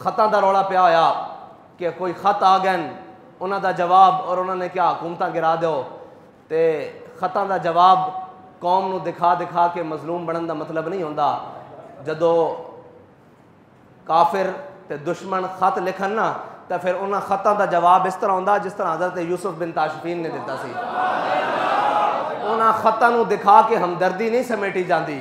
खतां दा रौला पिया होया कि कोई खत आ गए उन्हां दा जवाब और उन्होंने क्या हुकूमतां गिरा दो, तो खतां दा जवाब कौम नूं दिखा दिखा के मजलूम बनने का मतलब नहीं होंदा। जदों काफिर ते दुश्मन खत लिखन ना तो फिर उन्हां खतां दा जवाब इस तरह होंदा जिस तरह हज़रत यूसुफ बिन ताशफीन ने दिता सी। उन्हां खतां नूं दिखा के हमदर्दी नहीं समेटी जाती।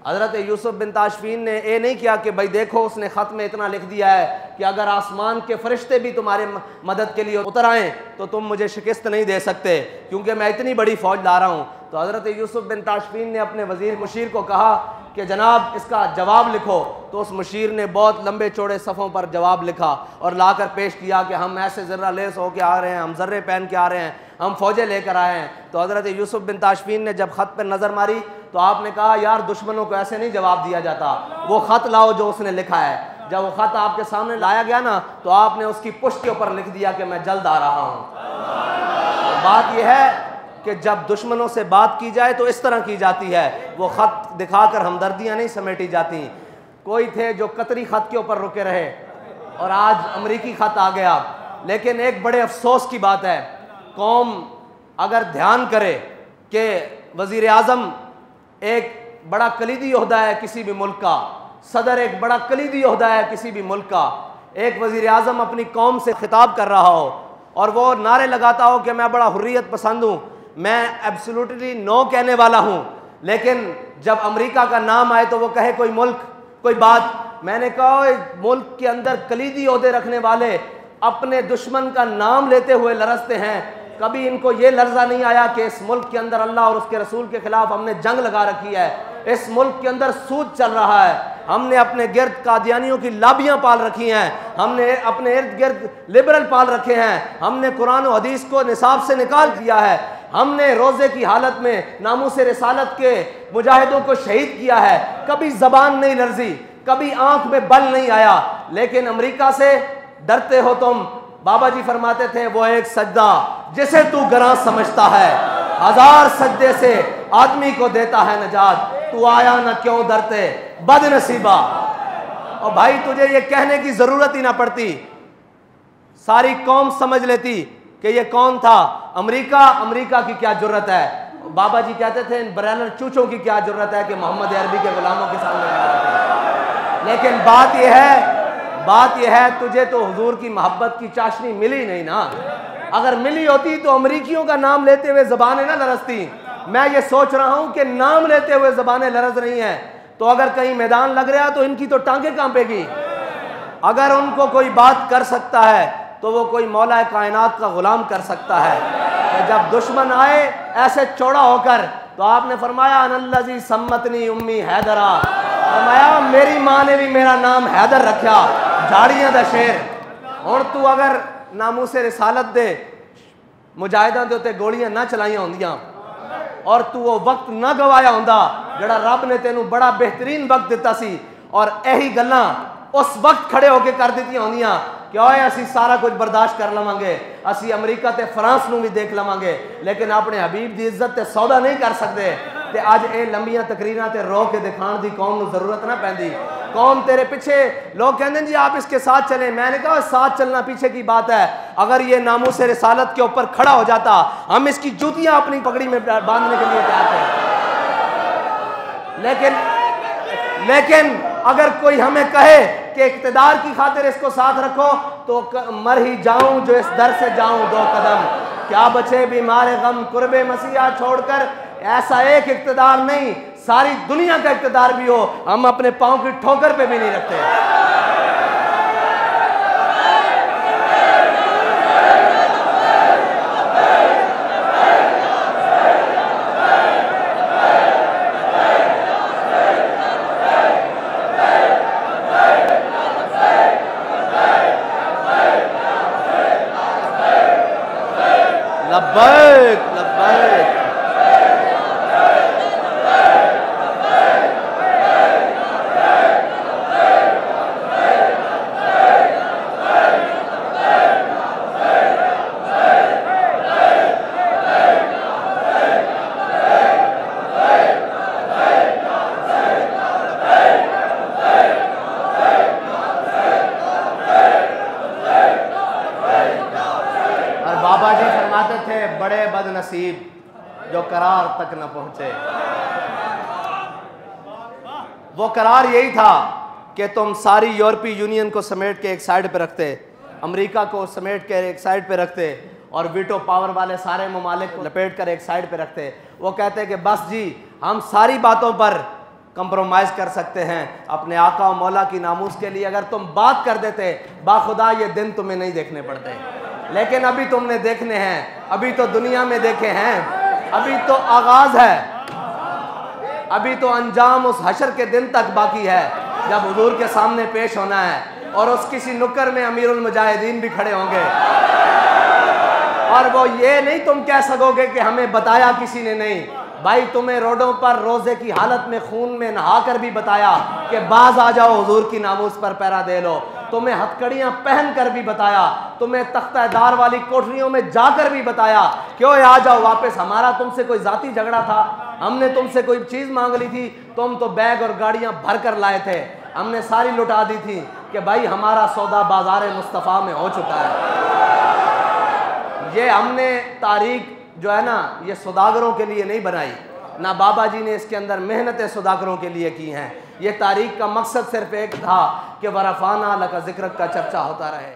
हज़रत यूसुफ बिन ताशफीन ने यह नहीं किया कि भाई देखो उसने ख़त में इतना लिख दिया है कि अगर आसमान के फरिश्ते भी तुम्हारे मदद के लिए उतर आएँ तो तुम मुझे शिकस्त नहीं दे सकते क्योंकि मैं इतनी बड़ी फ़ौज ला रहा हूँ। तो हज़रत यूसुफ बिन ताशफीन ने अपने वज़ीर मुशीर को कहा कि जनाब इसका जवाब लिखो। तो उस मुशीर ने बहुत लंबे चौड़े सफ़ों पर जवाब लिखा और लाकर पेश किया कि हम ऐसे ज़र्रा लेस होकर आ रहे हैं, हम ज़र्रे पहन के आ रहे हैं, हम फ़ौजें लेकर आए हैं। तो हज़रत यूसुफ बिन ताशफीन ने जब ख़त पर नज़र मारी तो आपने कहा यार दुश्मनों को ऐसे नहीं जवाब दिया जाता, वो ख़त लाओ जो उसने लिखा है। जब वो ख़त आपके सामने लाया गया ना तो आपने उसकी पुष्ट के ऊपर लिख दिया कि मैं जल्द आ रहा हूँ। तो बात यह है कि जब दुश्मनों से बात की जाए तो इस तरह की जाती है, वो ख़त दिखाकर हमदर्दियाँ नहीं समेटी जाती। कोई थे जो कतरी ख़त के ऊपर रुके रहे और आज अमरीकी ख़त आ गया। लेकिन एक बड़े अफसोस की बात है, कौम अगर ध्यान करे कि वज़ीर आज़म एक बड़ा कलीदी ओहदा है किसी भी मुल्क का, सदर एक बड़ा कलीदी ओहदा है किसी भी मुल्क का, एक वज़ीर आज़म अपनी कौम से खिताब कर रहा हो और वो नारे लगाता हो कि मैं बड़ा हुर्रियत पसंद हूँ, मैं एब्सोल्युटली नो कहने वाला हूँ, लेकिन जब अमेरिका का नाम आए तो वो कहे कोई मुल्क कोई बात। मैंने कहा मुल्क के अंदर कलीदी ओहदे रखने वाले अपने दुश्मन का नाम लेते हुए लरसते हैं, कभी इनको ये लर्जा नहीं आया कि इस मुल्क के अंदर अल्लाह और उसके रसूल के खिलाफ हमने जंग लगा रखी है, इस मुल्क के अंदर सूद चल रहा है, हमने अपने गिर्द कादियानियों की लाबियाँ पाल रखी हैं, हमने अपने इर्द गिर्द लिबरल पाल रखे हैं, हमने कुरान और हदीस को निसाब से निकाल दिया है, हमने रोज़े की हालत में नामूस रिसालत के मुजाहिदों को शहीद किया है, कभी ज़बान नहीं लर्जी, कभी आंख में बल नहीं आया। लेकिन अमेरिका से डरते हो तुम। बाबा जी फरमाते थे वो एक सजदा जिसे तू गरा समझता है, हजार सजदे से आदमी को देता है नजात, तू आया ना क्यों डरते बदनसीबा। और भाई तुझे ये कहने की जरूरत ही ना पड़ती, सारी कौम समझ लेती कि ये कौन था। अमेरिका की क्या जरूरत है। बाबा जी कहते थे इन ब्रैनर चूचों की क्या जरूरत है कि मोहम्मद अरबी के गुलामों के सामने। लेकिन बात यह है तुझे तो हुजूर की मोहब्बत की चाशनी मिली नहीं ना। अगर मिली होती तो अमरीकियों का नाम लेते हुए ज़बानें ना लरजती। मैं ये सोच रहा हूं कि नाम लेते हुए ज़बानें लरज रही हैं, तो अगर कहीं मैदान लग रहा तो इनकी तो टांगें कांपेगी। अगर उनको कोई बात कर सकता है तो वो कोई मौला कायनात का गुलाम कर सकता है। तो जब दुश्मन आए ऐसे चौड़ा होकर, तो आपने फरमाया अनल्लज़ी सम्मतनी उम्मी हैदरा, फरमाया मेरी माँ ने भी मेरा नाम हैदर रखा, झाड़ियां दा शेर। और तू अगर नामूस रिसालत दे मुजाहिदां दे उत्ते गोलियां ना चलाइयां होंदियां और तू वो वक्त ना गवाया होंदा जड़ा रब ने तेनू बड़ा बेहतरीन वक्त दिता सी, और यही गल्लां उस वक्त खड़े होके कर दित्तियां होंदियां कि ओए असी सारा कुछ बर्दाश्त कर लवांगे, असी अमरीका ते फ्रांस नू भी देख लवांगे, लेकिन अपने हबीब दी इज्जत ते सौदा नहीं कर सकते। ते अज ये लंबियां तकरीरां ते रो के दिखाने की कौम नू जरूरत ना पैंदी। कौम तेरे पीछे, लोग कहते हैं जी आप इसके साथ चलें। मैंने कहा साथ चलना पीछे की बात है, अगर ये नामूस रिसालत के ऊपर खड़ा हो जाता हम इसकी जूतियां अपनी पगड़ी में बांधने के लिए तैयार थे। लेकिन अगर कोई हमें कहे कि इक़्तिदार की खातिर इसको साथ रखो, तो मर ही जाऊं जो इस दर से जाऊं दो कदम, क्या बचे बीमार गम कुर्बे मसीहा छोड़कर। ऐसा एक इक़्तिदार नहीं, सारी दुनिया का इक़्तिदार भी हो, हम अपने पांव की ठोकर पे भी नहीं रखते। लब्बैक लब्बैक बड़े बदनसीब जो करार तक न पहुंचे। वो करार यही था कि तुम सारी यूरोपीय यूनियन को समेट के एक साइड पे रखते, अमेरिका को समेट के एक साइड पे रखते और वीटो पावर वाले सारे ममालिक को लपेट कर एक साइड पे रखते। वो कहते कि बस जी हम सारी बातों पर कंप्रोमाइज़ कर सकते हैं अपने आका और मौला की नामूस के लिए। अगर तुम बात कर देते बाखुदा ये दिन तुम्हें नहीं देखने पड़ते, लेकिन अभी तुमने देखने हैं, अभी तो दुनिया में देखे हैं, अभी तो आगाज़ है, अभी तो अंजाम उस हशर के दिन तक बाकी है जब हुजूर के सामने पेश होना है और उस किसी नुक्कर में अमीरुल मुजाहिदीन भी खड़े होंगे और वो ये नहीं तुम कह सकोगे कि हमें बताया किसी ने नहीं। भाई तुम्हें रोडों पर रोजे की हालत में खून में नहा कर भी बताया कि बाज आ जाओ हुजूर की नामूस पर पहरा दे लो। तुम्हें हथकड़ियां पहन कर भी बताया, तुम्हें तख्तादार वाली कोठरियों में जाकर भी बताया क्यों आ जाओ वापस, हमारा तुमसे कोई जाती झगड़ा था, हमने तुमसे कोई चीज़ मांग ली थी, तुम तो बैग और गाड़ियां भर कर लाए थे, हमने सारी लुटा दी थी कि भाई हमारा सौदा बाजार मुस्तफ़ा में हो चुका है। ये हमने तारीख जो है ना ये सौदागरों के लिए नहीं बनाई, ना बाबा जी ने इसके अंदर मेहनतें सौदागरों के लिए की हैं। ये तारीख का मकसद सिर्फ एक था कि वरफ़ाना लका ज़िक्र का चर्चा होता रहे।